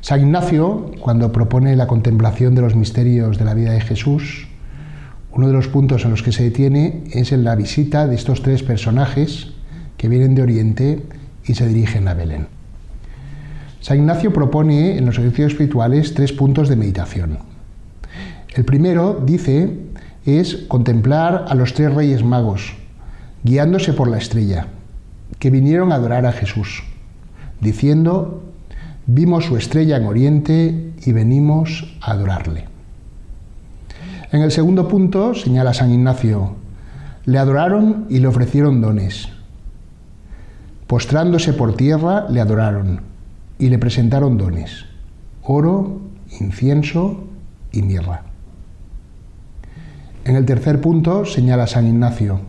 San Ignacio, cuando propone la contemplación de los misterios de la vida de Jesús, uno de los puntos en los que se detiene es en la visita de estos tres personajes que vienen de Oriente y se dirigen a Belén. San Ignacio propone en los ejercicios espirituales 3 puntos de meditación. El primero, dice, es contemplar a los 3 reyes magos, guiándose por la estrella, que vinieron a adorar a Jesús, diciendo: vimos su estrella en Oriente y venimos a adorarle. En el segundo punto, señala San Ignacio, le adoraron y le ofrecieron dones. Postrándose por tierra, le adoraron y le presentaron dones: oro, incienso y mirra. En el tercer punto, señala San Ignacio,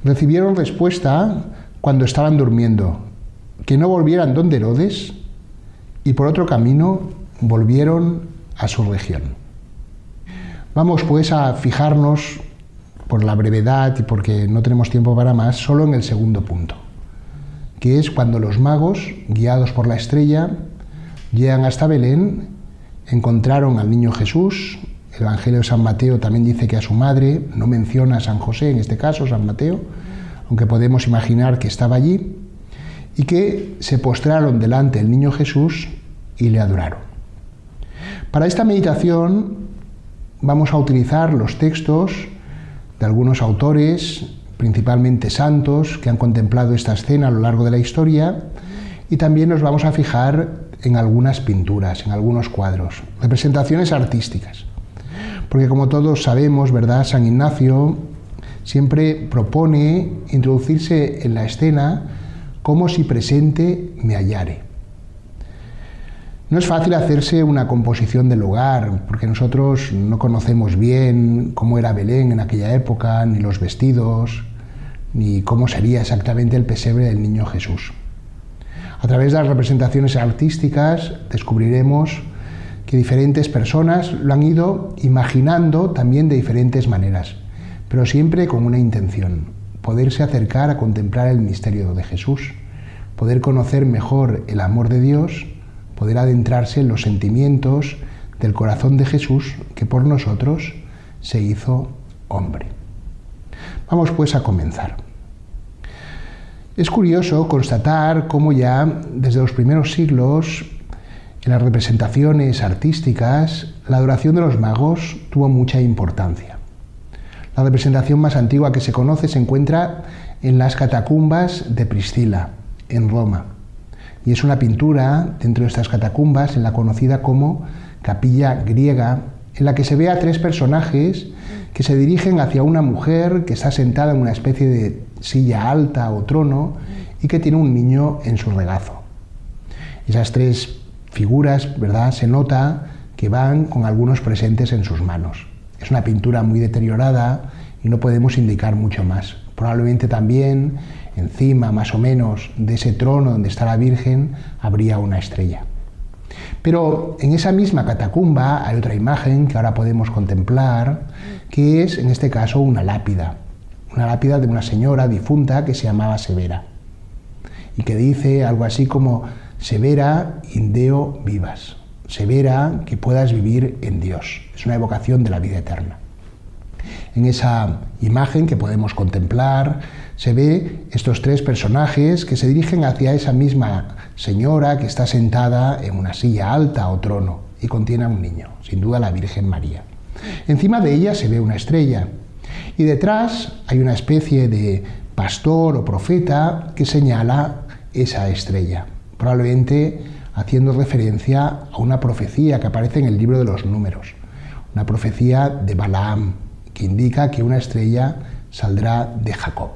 recibieron respuesta cuando estaban durmiendo, que no volvieran donde Herodes, y por otro camino volvieron a su región. Vamos pues a fijarnos, por la brevedad y porque no tenemos tiempo para más, solo en el segundo punto, que es cuando los magos, guiados por la estrella, llegan hasta Belén, encontraron al niño Jesús. El Evangelio de San Mateo también dice que a su madre, no menciona a San José, en este caso San Mateo, aunque podemos imaginar que estaba allí, y que se postraron delante del niño Jesús y le adoraron. Para esta meditación vamos a utilizar los textos de algunos autores, principalmente santos, que han contemplado esta escena a lo largo de la historia, y también nos vamos a fijar en algunas pinturas, en algunos cuadros, representaciones artísticas. Porque como todos sabemos, ¿verdad?, San Ignacio siempre propone introducirse en la escena como si presente me hallare. No es fácil hacerse una composición del lugar, porque nosotros no conocemos bien cómo era Belén en aquella época, ni los vestidos, ni cómo sería exactamente el pesebre del niño Jesús. A través de las representaciones artísticas descubriremos que diferentes personas lo han ido imaginando también de diferentes maneras, pero siempre con una intención: poderse acercar a contemplar el misterio de Jesús, poder conocer mejor el amor de Dios, poder adentrarse en los sentimientos del corazón de Jesús, que por nosotros se hizo hombre. Vamos pues a comenzar. Es curioso constatar cómo ya desde los primeros siglos, en las representaciones artísticas, la adoración de los magos tuvo mucha importancia. La representación más antigua que se conoce se encuentra en las catacumbas de Priscila, en Roma. Y es una pintura dentro de estas catacumbas, en la conocida como capilla griega, en la que se ve a 3 personajes que se dirigen hacia una mujer que está sentada en una especie de silla alta o trono y que tiene un niño en su regazo. Esas 3 figuras, ¿verdad?, se nota que van con algunos presentes en sus manos. Es una pintura muy deteriorada y no podemos indicar mucho más. Probablemente también encima, más o menos, de ese trono donde está la Virgen, habría una estrella. Pero en esa misma catacumba hay otra imagen que ahora podemos contemplar, que es, en este caso, una lápida de una señora difunta que se llamaba Severa, y que dice algo así como: Severa in Deo vivas, Severa, que puedas vivir en Dios. Es una evocación de la vida eterna. En esa imagen que podemos contemplar se ve estos 3 personajes que se dirigen hacia esa misma señora que está sentada en una silla alta o trono y contiene a un niño, sin duda la Virgen María. Encima de ella se ve una estrella y detrás hay una especie de pastor o profeta que señala esa estrella, probablemente haciendo referencia a una profecía que aparece en el libro de los Números, una profecía de Balaam, que indica que una estrella saldrá de Jacob.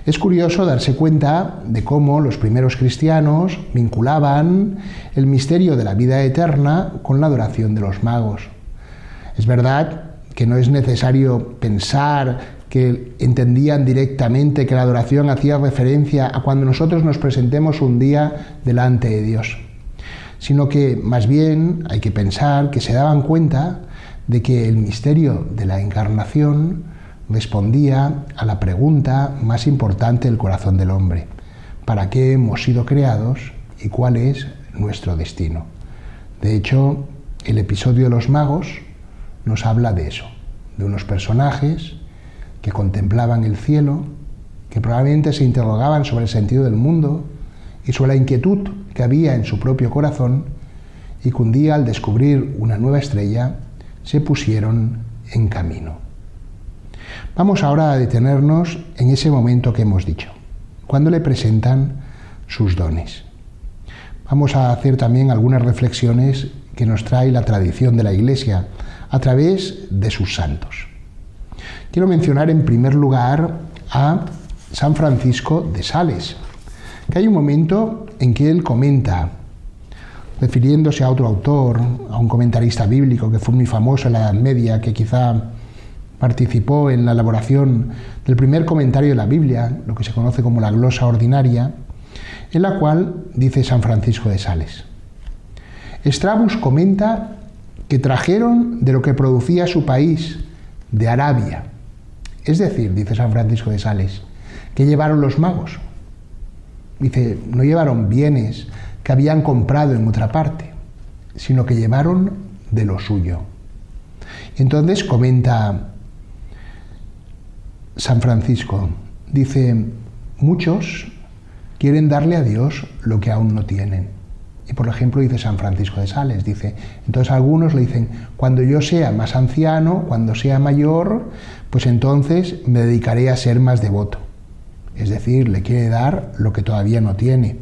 Es curioso darse cuenta de cómo los primeros cristianos vinculaban el misterio de la vida eterna con la adoración de los magos. Es verdad que no es necesario pensar que entendían directamente que la adoración hacía referencia a cuando nosotros nos presentemos un día delante de Dios, sino que más bien hay que pensar que se daban cuenta de que el misterio de la encarnación respondía a la pregunta más importante del corazón del hombre: ¿para qué hemos sido creados y cuál es nuestro destino. De hecho, el episodio de los magos nos habla de eso, de unos personajes que contemplaban el cielo, que probablemente se interrogaban sobre el sentido del mundo y sobre la inquietud que había en su propio corazón, y que un día, al descubrir una nueva estrella, se pusieron en camino. Vamos ahora a detenernos en ese momento que hemos dicho, cuando le presentan sus dones. Vamos a hacer también algunas reflexiones que nos trae la tradición de la Iglesia a través de sus santos. Quiero mencionar en primer lugar a San Francisco de Sales, que hay un momento en que él comenta, refiriéndose a otro autor, a un comentarista bíblico que fue muy famoso en la Edad Media, que quizá participó en la elaboración del primer comentario de la Biblia, lo que se conoce como la glosa ordinaria, en la cual dice San Francisco de Sales: Estrabus comenta que trajeron de lo que producía su país, de Arabia. Es decir, dice San Francisco de Sales, que llevaron los magos. Dice, no llevaron bienes que habían comprado en otra parte, sino que llevaron de lo suyo. Entonces comenta San Francisco, dice, muchos quieren darle a Dios lo que aún no tienen. Y por ejemplo dice San Francisco de Sales, dice, entonces algunos le dicen, cuando yo sea más anciano, cuando sea mayor, pues entonces me dedicaré a ser más devoto. Es decir, le quiere dar lo que todavía no tiene.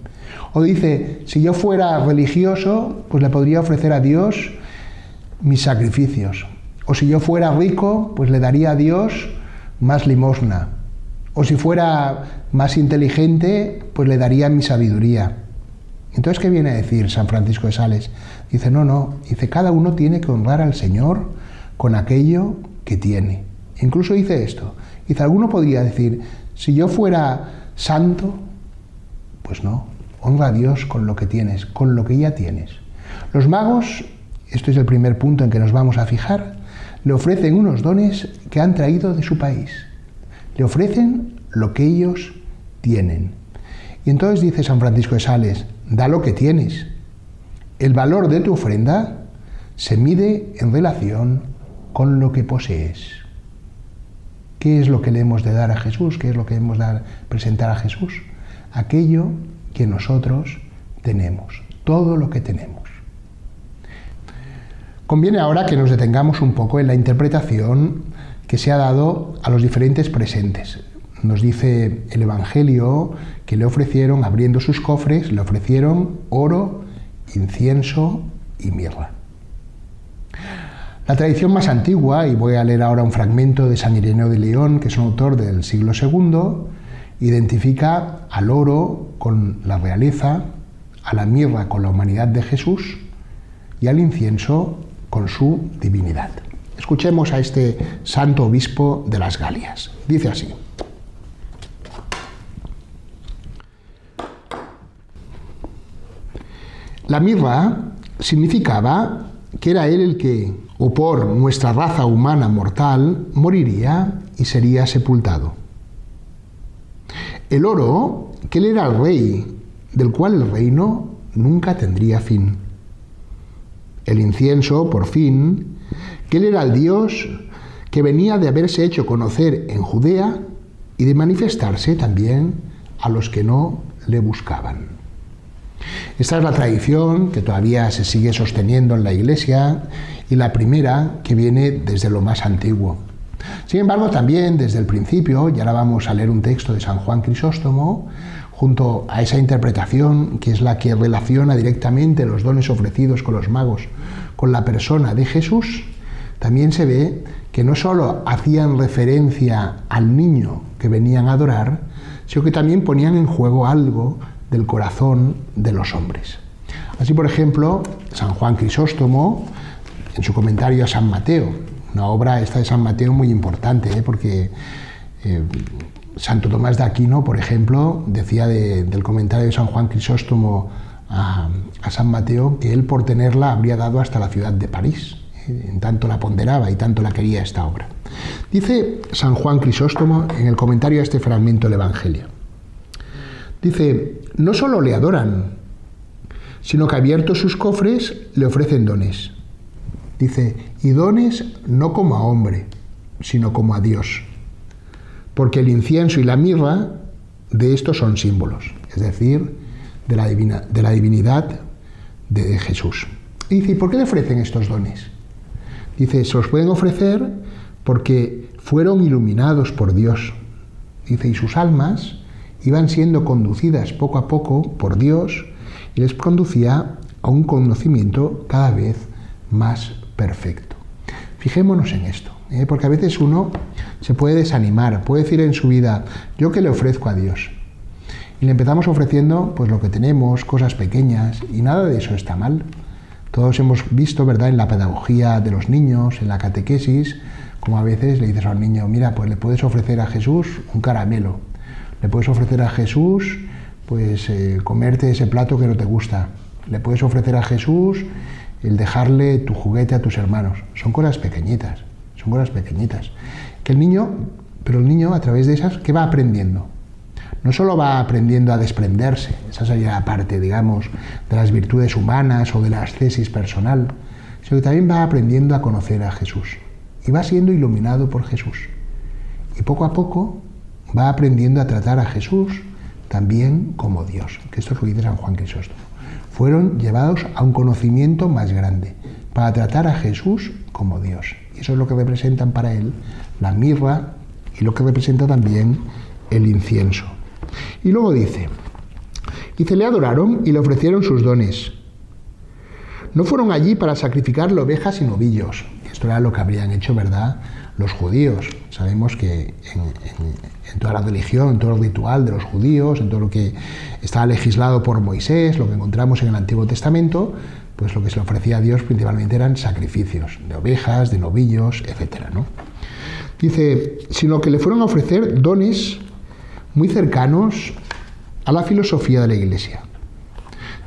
O dice, si yo fuera religioso, pues le podría ofrecer a Dios mis sacrificios. O si yo fuera rico, pues le daría a Dios más limosna. O si fuera más inteligente, pues le daría mi sabiduría. Entonces, ¿qué viene a decir San Francisco de Sales? Dice, no, dice, cada uno tiene que honrar al Señor con aquello que tiene. Incluso dice esto, dice, alguno podría decir, si yo fuera santo, pues no, honra a Dios con lo que tienes, con lo que ya tienes. Los magos, esto es el primer punto en que nos vamos a fijar, le ofrecen unos dones que han traído de su país. Le ofrecen lo que ellos tienen. Y entonces dice San Francisco de Sales, da lo que tienes. El valor de tu ofrenda se mide en relación con lo que posees. ¿Qué es lo que le hemos de dar a Jesús? ¿Qué es lo que hemos de presentar a Jesús? Aquello que nosotros tenemos, todo lo que tenemos. Conviene ahora que nos detengamos un poco en la interpretación que se ha dado a los diferentes presentes. Nos dice el Evangelio que le ofrecieron, abriendo sus cofres, le ofrecieron oro, incienso y mirra. La tradición más antigua, y voy a leer ahora un fragmento de San Ireneo de León, que es un autor del siglo II, identifica al oro con la realeza, a la mirra con la humanidad de Jesús y al incienso con su divinidad. Escuchemos a este santo obispo de las Galias. Dice así: la mirra significaba que era él el que, o por nuestra raza humana mortal, moriría y sería sepultado. El oro, que él era el rey, del cual el reino nunca tendría fin. El incienso, por fin, que él era el Dios que venía de haberse hecho conocer en Judea y de manifestarse también a los que no le buscaban. Esta es la tradición que todavía se sigue sosteniendo en la Iglesia y la primera que viene desde lo más antiguo. Sin embargo, también desde el principio, y ahora vamos a leer un texto de San Juan Crisóstomo, junto a esa interpretación que es la que relaciona directamente los dones ofrecidos con los magos con la persona de Jesús, también se ve que no solo hacían referencia al niño que venían a adorar, sino que también ponían en juego algo del corazón de los hombres. Así, por ejemplo, San Juan Crisóstomo, en su comentario a San Mateo, una obra esta de San Mateo muy importante, porque Santo Tomás de Aquino, por ejemplo, decía del comentario de San Juan Crisóstomo a San Mateo que él por tenerla habría dado hasta la ciudad de París, en tanto la ponderaba y tanto la quería esta obra. Dice San Juan Crisóstomo en el comentario a este fragmento del Evangelio, dice, no solo le adoran, sino que abiertos sus cofres le ofrecen dones. Dice, y dones no como a hombre, sino como a Dios, porque el incienso y la mirra de estos son símbolos, es decir, de la divinidad de Jesús. Y dice, ¿y por qué le ofrecen estos dones? Dice, se los pueden ofrecer porque fueron iluminados por Dios. Dice, y sus almas iban siendo conducidas poco a poco por Dios y les conducía a un conocimiento cada vez más perfecto. Fijémonos en esto, porque a veces uno se puede desanimar, puede decir en su vida, ¿yo qué le ofrezco a Dios? Y le empezamos ofreciendo pues lo que tenemos, cosas pequeñas, y nada de eso está mal. Todos hemos visto, ¿verdad?, en la pedagogía de los niños, en la catequesis, como a veces le dices a un niño, mira, pues le puedes ofrecer a Jesús un caramelo, le puedes ofrecer a Jesús pues comerte ese plato que no te gusta, le puedes ofrecer a Jesús el dejarle tu juguete a tus hermanos. Son cosas pequeñitas, que el niño a través de esas, ¿qué va aprendiendo? No solo va aprendiendo a desprenderse, esa sería la parte, digamos, de las virtudes humanas o de la ascesis personal, sino que también va aprendiendo a conocer a Jesús y va siendo iluminado por Jesús. Y poco a poco va aprendiendo a tratar a Jesús también como Dios, que esto es lo que dice San Juan Crisóstomo. Fueron llevados a un conocimiento más grande, para tratar a Jesús como Dios. Y eso es lo que representan para él la mirra y lo que representa también el incienso. Y luego dice, le adoraron y le ofrecieron sus dones. No fueron allí para sacrificarle ovejas y novillos. Esto era lo que habrían hecho, ¿verdad?, los judíos. Sabemos que en toda la religión, en todo el ritual de los judíos, en todo lo que estaba legislado por Moisés, lo que encontramos en el Antiguo Testamento, pues lo que se le ofrecía a Dios principalmente eran sacrificios de ovejas, de novillos, etcétera, ¿no? Dice, sino que le fueron a ofrecer dones muy cercanos a la filosofía de la Iglesia.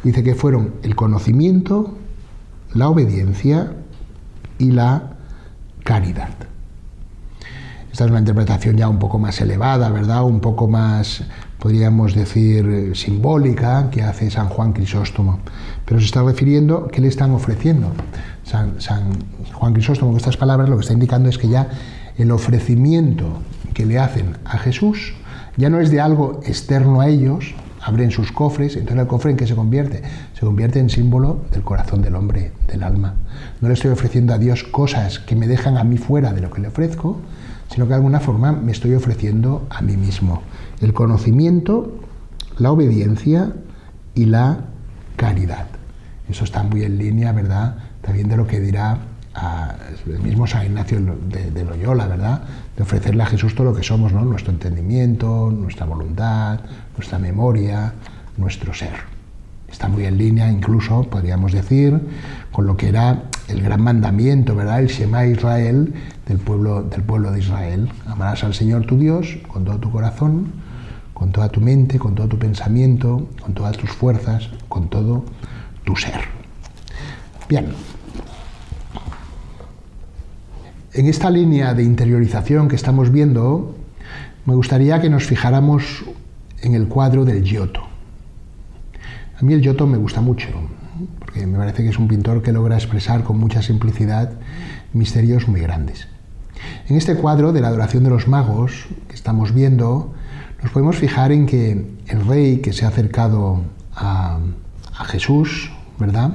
Dice que fueron el conocimiento, la obediencia y la caridad. Esta es una interpretación ya un poco más elevada, ¿verdad? Un poco más, podríamos decir, simbólica, que hace San Juan Crisóstomo. Pero se está refiriendo, ¿qué le están ofreciendo? San Juan Crisóstomo, con estas palabras, lo que está indicando es que ya el ofrecimiento que le hacen a Jesús ya no es de algo externo a ellos, abren sus cofres, entonces el cofre ¿en qué se convierte? Se convierte en símbolo del corazón del hombre, del alma. No le estoy ofreciendo a Dios cosas que me dejan a mí fuera de lo que le ofrezco, sino que de alguna forma me estoy ofreciendo a mí mismo. El conocimiento, la obediencia y la caridad. Eso está muy en línea, ¿verdad?, también de lo que dirá el mismo San Ignacio de Loyola, ¿verdad?, de ofrecerle a Jesús todo lo que somos, ¿no?, nuestro entendimiento, nuestra voluntad, nuestra memoria, nuestro ser. Está muy en línea, incluso, podríamos decir, con lo que era el gran mandamiento, ¿verdad?, el Shema Israel del pueblo de Israel. Amarás al Señor tu Dios con todo tu corazón, con toda tu mente, con todo tu pensamiento, con todas tus fuerzas, con todo tu ser. Bien. En esta línea de interiorización que estamos viendo, me gustaría que nos fijáramos en el cuadro del Giotto. A mí el Giotto me gusta mucho, porque me parece que es un pintor que logra expresar con mucha simplicidad misterios muy grandes. En este cuadro de la adoración de los magos que estamos viendo, nos podemos fijar en que el rey que se ha acercado a Jesús, ¿verdad?,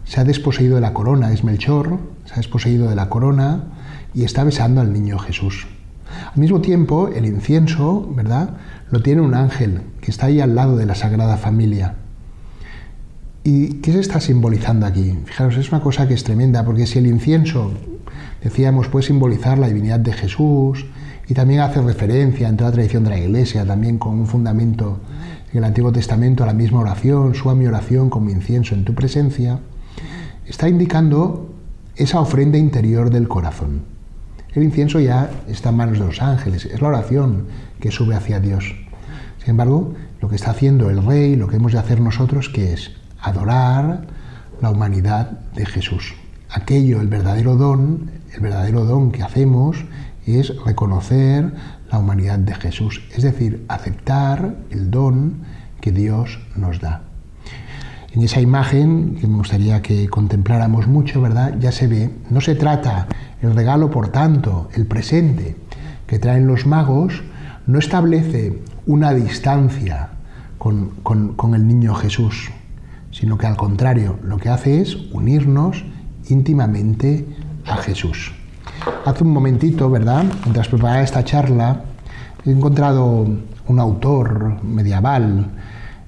se ha desposeído de la corona, es Melchor, se ha desposeído de la corona y está besando al niño Jesús. Al mismo tiempo, el incienso, ¿verdad?, lo tiene un ángel que está ahí al lado de la Sagrada Familia. ¿Y qué se está simbolizando aquí? Fijaros, es una cosa que es tremenda, porque si el incienso, decíamos, puede simbolizar la divinidad de Jesús y también hace referencia en toda la tradición de la Iglesia, también con un fundamento en el Antiguo Testamento a la misma oración, suma mi oración como incienso en tu presencia, está indicando esa ofrenda interior del corazón. El incienso ya está en manos de los ángeles, es la oración que sube hacia Dios. Sin embargo, lo que está haciendo el rey, lo que hemos de hacer nosotros, ¿qué es? Adorar la humanidad de Jesús. Aquello, el verdadero don que hacemos es reconocer la humanidad de Jesús, es decir, aceptar el don que Dios nos da. En esa imagen, que me gustaría que contempláramos mucho, ¿verdad?, ya se ve, no se trata el regalo, por tanto, el presente que traen los magos, no establece una distancia con el niño Jesús, sino que al contrario, lo que hace es unirnos íntimamente a Jesús. Hace un momentito, ¿verdad?, mientras preparaba esta charla, he encontrado un autor medieval,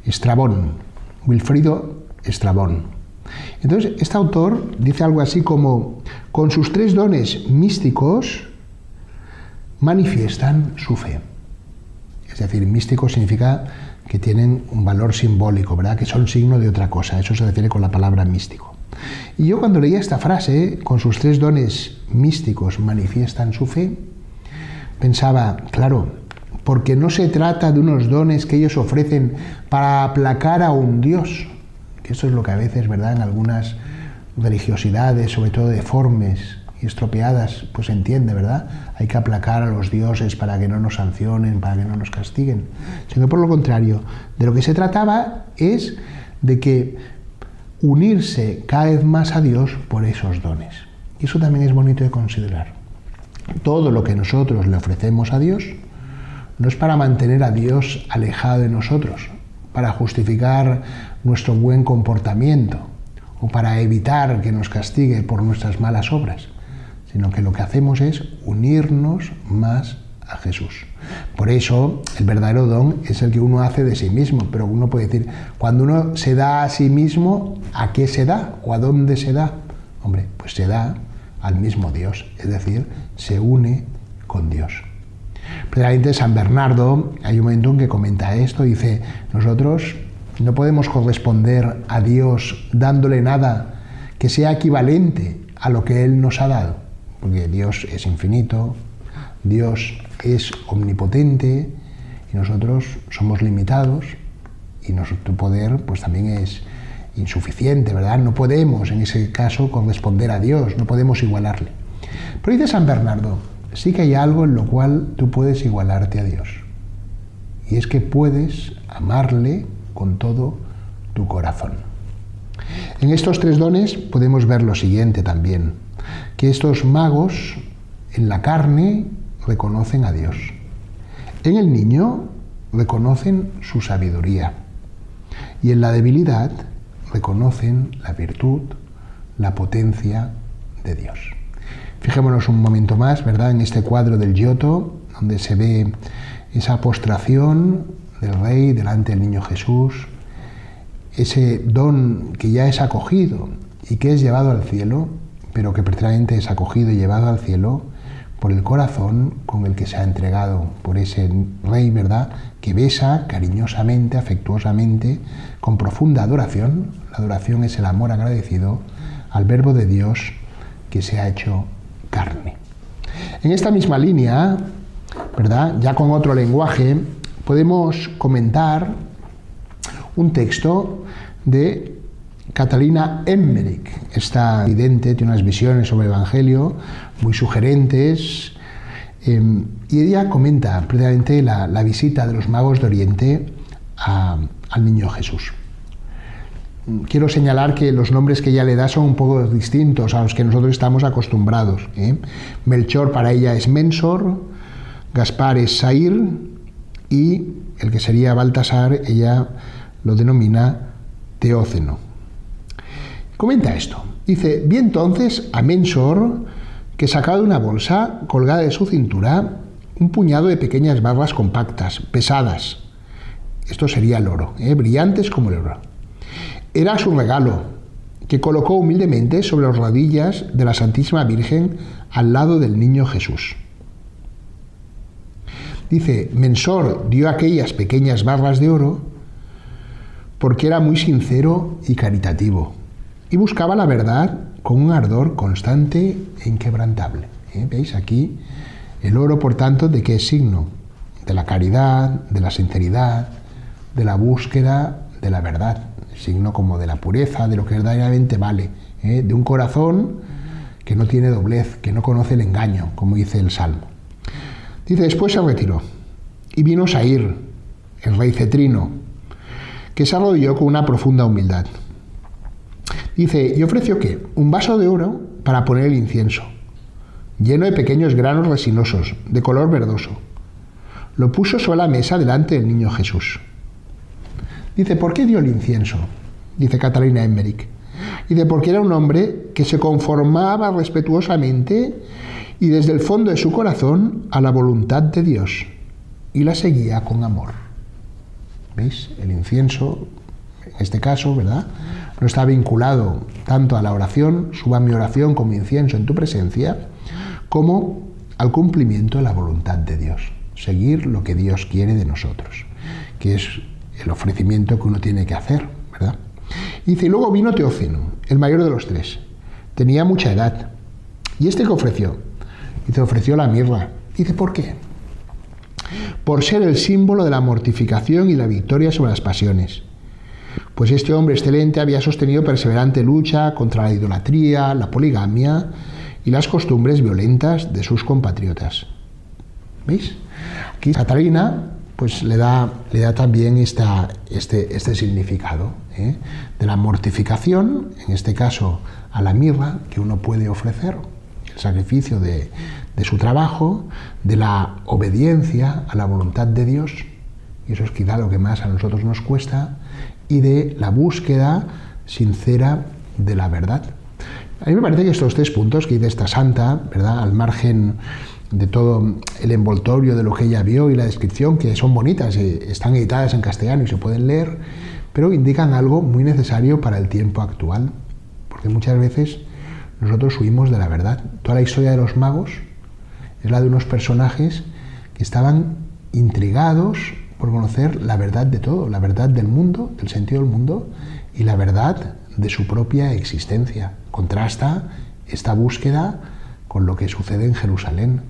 Estrabón, Wilfrido Estrabón. Entonces, este autor dice algo así como: con sus 3 dones místicos manifiestan su fe. Es decir, místico significa que tienen un valor simbólico, ¿verdad?, que son signo de otra cosa. Eso se refiere con la palabra místico. Y yo cuando leía esta frase, con sus 3 dones místicos manifiestan su fe, pensaba, claro, porque no se trata de unos dones que ellos ofrecen para aplacar a un Dios, que eso es lo que a veces, ¿verdad?, en algunas religiosidades, sobre todo deformes y estropeadas, pues se entiende, ¿verdad? Hay que aplacar a los dioses para que no nos sancionen, para que no nos castiguen. Sino por lo contrario, de lo que se trataba es de que unirse cada vez más a Dios por esos dones. Y eso también es bonito de considerar. Todo lo que nosotros le ofrecemos a Dios no es para mantener a Dios alejado de nosotros, para justificar nuestro buen comportamiento o para evitar que nos castigue por nuestras malas obras, sino que lo que hacemos es unirnos más a Jesús. Por eso, el verdadero don es el que uno hace de sí mismo, pero uno puede decir, cuando uno se da a sí mismo, ¿a qué se da? ¿O a dónde se da? Hombre, pues se da al mismo Dios, es decir, se une con Dios. Precisamente San Bernardo, hay un momento en que comenta esto, dice, nosotros no podemos corresponder a Dios dándole nada que sea equivalente a lo que Él nos ha dado, porque Dios es infinito, Dios es omnipotente y nosotros somos limitados y nuestro poder pues también es insuficiente, ¿verdad? No podemos en ese caso corresponder a Dios, no podemos igualarle. Pero dice San Bernardo, sí que hay algo en lo cual tú puedes igualarte a Dios, y es que puedes amarle con todo tu corazón. En estos 3 dones podemos ver lo siguiente también, que estos magos en la carne reconocen a Dios. En el niño reconocen su sabiduría y en la debilidad reconocen la virtud, la potencia de Dios. Fijémonos un momento más, ¿verdad?, en este cuadro del Giotto, donde se ve esa postración del Rey delante del niño Jesús, ese don que ya es acogido y que es llevado al cielo, pero que precisamente es acogido y llevado al cielo por el corazón con el que se ha entregado, por ese Rey, ¿verdad?, que besa cariñosamente, afectuosamente, con profunda adoración. La adoración es el amor agradecido al Verbo de Dios que se ha hecho carne. En esta misma línea, ¿verdad?, ya con otro lenguaje, podemos comentar un texto de Catalina Emmerich. Esta vidente tiene unas visiones sobre el Evangelio muy sugerentes y ella comenta precisamente la visita de los magos de Oriente al niño Jesús. Quiero señalar que los nombres que ella le da son un poco distintos a los que nosotros estamos acostumbrados. Melchor para ella es Mensor, Gaspar es Sair y el que sería Baltasar ella lo denomina Teóceno. Comenta esto. Dice, vi entonces a Mensor que sacaba de una bolsa colgada de su cintura un puñado de pequeñas barbas compactas, pesadas. Esto sería el oro, brillantes como el oro. Era su regalo, que colocó humildemente sobre las rodillas de la Santísima Virgen al lado del niño Jesús. Dice, Mensor dio aquellas pequeñas barbas de oro porque era muy sincero y caritativo y buscaba la verdad con un ardor constante e inquebrantable. ¿Veis aquí el oro, por tanto, de qué es signo? De la caridad, de la sinceridad, de la búsqueda de la verdad, signo como de la pureza, de lo que verdaderamente vale, de un corazón que no tiene doblez, que no conoce el engaño, como dice el Salmo. Dice, después se retiró y vino Sair, el rey cetrino, que se arrodilló con una profunda humildad. Dice, ¿y ofreció qué? Un vaso de oro para poner el incienso, lleno de pequeños granos resinosos, de color verdoso. Lo puso sobre la mesa delante del niño Jesús. Dice, ¿por qué dio el incienso? Dice Catalina Emmerich. Dice, porque era un hombre que se conformaba respetuosamente y desde el fondo de su corazón a la voluntad de Dios y la seguía con amor. ¿Veis? El incienso, en este caso, ¿verdad?, no está vinculado tanto a la oración, suba mi oración como incienso en tu presencia, como al cumplimiento de la voluntad de Dios. Seguir lo que Dios quiere de nosotros, que es el ofrecimiento que uno tiene que hacer, ¿verdad? Y dice, y luego vino Teófilo, el mayor de los tres. Tenía mucha edad. ¿Y este qué ofreció? Dice, ofreció la mirra. Dice, ¿por qué? Por ser el símbolo de la mortificación y la victoria sobre las pasiones. Pues este hombre excelente había sostenido perseverante lucha contra la idolatría, la poligamia y las costumbres violentas de sus compatriotas. ¿Veis? Aquí Catalina pues le da también este significado, de la mortificación, en este caso a la mirra que uno puede ofrecer, el sacrificio de su trabajo, de la obediencia a la voluntad de Dios, y eso es quizá lo que más a nosotros nos cuesta, y de la búsqueda sincera de la verdad. A mí me parece que estos 3 puntos que dice esta santa, ¿verdad?, al margen de todo el envoltorio de lo que ella vio y la descripción, que son bonitas, están editadas en castellano y se pueden leer, pero indican algo muy necesario para el tiempo actual, porque muchas veces nosotros huimos de la verdad. Toda la historia de los magos es la de unos personajes que estaban intrigados por conocer la verdad de todo, la verdad del mundo, del sentido del mundo, y la verdad de su propia existencia. Contrasta esta búsqueda con lo que sucede en Jerusalén,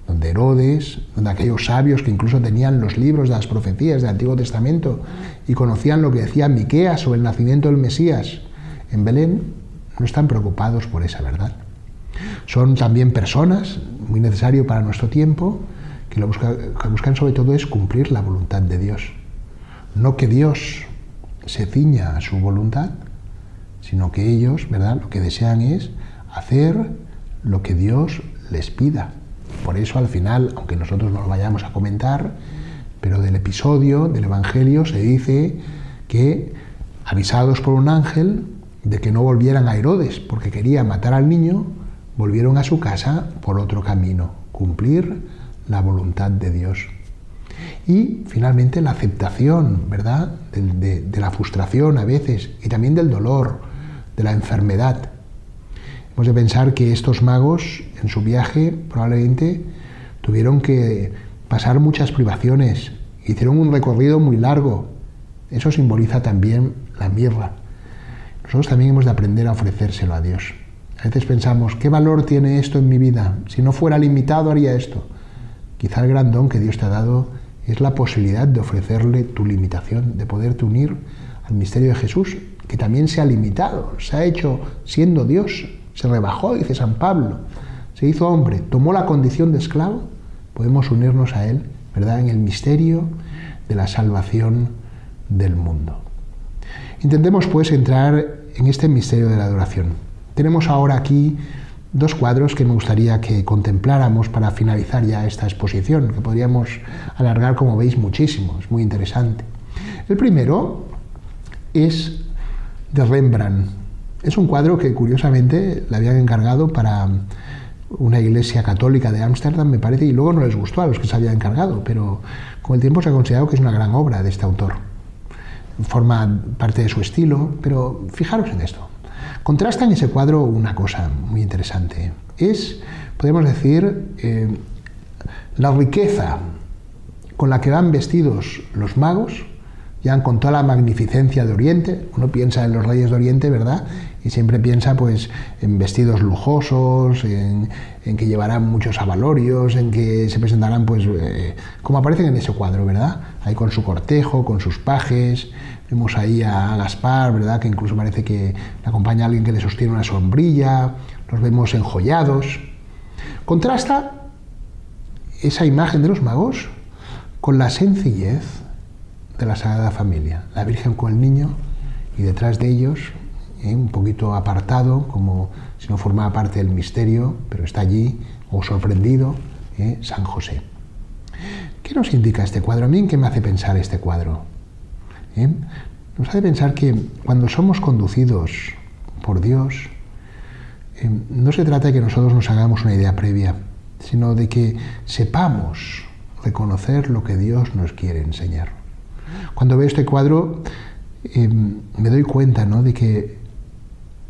donde Herodes, donde aquellos sabios que incluso tenían los libros de las profecías del Antiguo Testamento y conocían lo que decía Miqueas sobre el nacimiento del Mesías en Belén, no están preocupados por esa verdad. Son también personas, muy necesario para nuestro tiempo, que lo que buscan sobre todo es cumplir la voluntad de Dios. No que Dios se ciña a su voluntad, sino que ellos, ¿verdad?, lo que desean es hacer lo que Dios les pida. Por eso al final, aunque nosotros no lo vayamos a comentar, pero del episodio del Evangelio se dice que, avisados por un ángel de que no volvieran a Herodes porque quería matar al niño, volvieron a su casa por otro camino, cumplir la voluntad de Dios. Y finalmente la aceptación, ¿verdad?, de la frustración a veces, y también del dolor, de la enfermedad. Hemos de pensar que estos magos en su viaje probablemente tuvieron que pasar muchas privaciones, hicieron un recorrido muy largo. Eso simboliza también la mirra. Nosotros también hemos de aprender a ofrecérselo a Dios. A veces pensamos, ¿qué valor tiene esto en mi vida? Si no fuera limitado haría esto. Quizá el gran don que Dios te ha dado es la posibilidad de ofrecerle tu limitación, de poderte unir al misterio de Jesús, que también se ha limitado, se ha hecho siendo Dios, se rebajó, dice San Pablo, se hizo hombre, tomó la condición de esclavo. Podemos unirnos a Él, ¿verdad?, en el misterio de la salvación del mundo. Intentemos pues entrar en este misterio de la adoración. Tenemos ahora aquí 2 cuadros que me gustaría que contempláramos para finalizar ya esta exposición, que podríamos alargar, como veis, muchísimo, es muy interesante. El primero es de Rembrandt. Es un cuadro que curiosamente le habían encargado para una iglesia católica de Ámsterdam, me parece, y luego no les gustó a los que se había encargado, pero con el tiempo se ha considerado que es una gran obra de este autor. Forma parte de su estilo, pero fijaros en esto. Contrasta en ese cuadro una cosa muy interesante. Es, podemos decir, la riqueza con la que van vestidos los magos, ya con toda la magnificencia de Oriente. Uno piensa en los reyes de Oriente, ¿verdad?, y siempre piensa pues en vestidos lujosos, en que llevarán muchos abalorios, en que se presentarán pues como aparecen en ese cuadro, ¿verdad?, ahí con su cortejo, con sus pajes. Vemos ahí a Gaspar, ¿verdad?, que incluso parece que le acompaña a alguien que le sostiene una sombrilla. Los vemos enjollados. Contrasta esa imagen de los magos con la sencillez de la Sagrada Familia, la Virgen con el niño y detrás de ellos un poquito apartado, como si no formaba parte del misterio, pero está allí, o sorprendido, San José. ¿Qué nos indica este cuadro? ¿A mí en qué me hace pensar este cuadro? Nos hace pensar que cuando somos conducidos por Dios, no se trata de que nosotros nos hagamos una idea previa, sino de que sepamos reconocer lo que Dios nos quiere enseñar. Cuando veo este cuadro, me doy cuenta, ¿no?, de que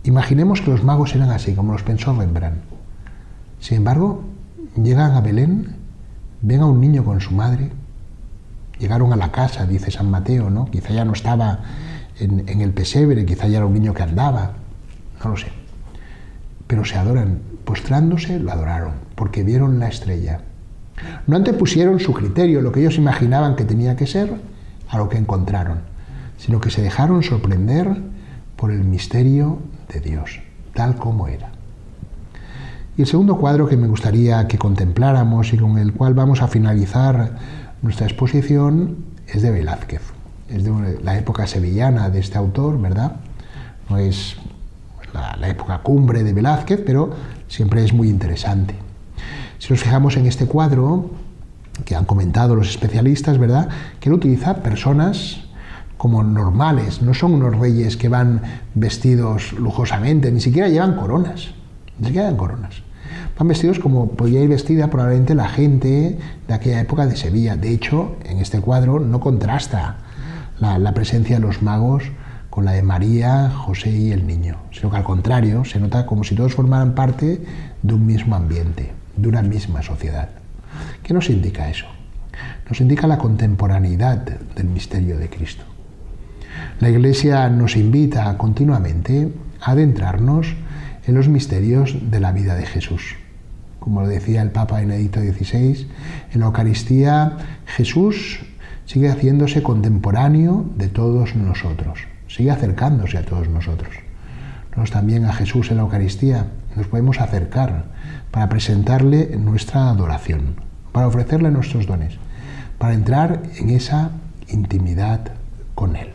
imaginemos que los magos eran así, como los pensó Rembrandt. Sin embargo, llegan a Belén, ven a un niño con su madre, llegaron a la casa, dice San Mateo, ¿no? Quizá ya no estaba en el pesebre, quizá ya era un niño que andaba, no lo sé. Pero se adoran, postrándose, lo adoraron, porque vieron la estrella. No antepusieron su criterio, lo que ellos imaginaban que tenía que ser, a lo que encontraron, sino que se dejaron sorprender por el misterio de Dios, tal como era. Y el segundo cuadro que me gustaría que contempláramos y con el cual vamos a finalizar nuestra exposición es de Velázquez. Es de la época sevillana de este autor, ¿verdad? No es la época cumbre de Velázquez, pero siempre es muy interesante. Si nos fijamos en este cuadro, que han comentado los especialistas, ¿verdad?, que él utiliza personas como normales, no son unos reyes que van vestidos lujosamente, ni siquiera llevan coronas, Van vestidos como podía ir vestida probablemente la gente de aquella época de Sevilla. De hecho, en este cuadro no contrasta la presencia de los magos con la de María, José y el niño, sino que al contrario, se nota como si todos formaran parte de un mismo ambiente, de una misma sociedad. ¿Qué nos indica eso? Nos indica la contemporaneidad del misterio de Cristo. La Iglesia nos invita continuamente a adentrarnos en los misterios de la vida de Jesús. Como lo decía el Papa Benedicto XVI, en la Eucaristía Jesús sigue haciéndose contemporáneo de todos nosotros, sigue acercándose a todos nosotros. Nosotros también a Jesús en la Eucaristía nos podemos acercar para presentarle nuestra adoración, para ofrecerle nuestros dones, para entrar en esa intimidad con Él.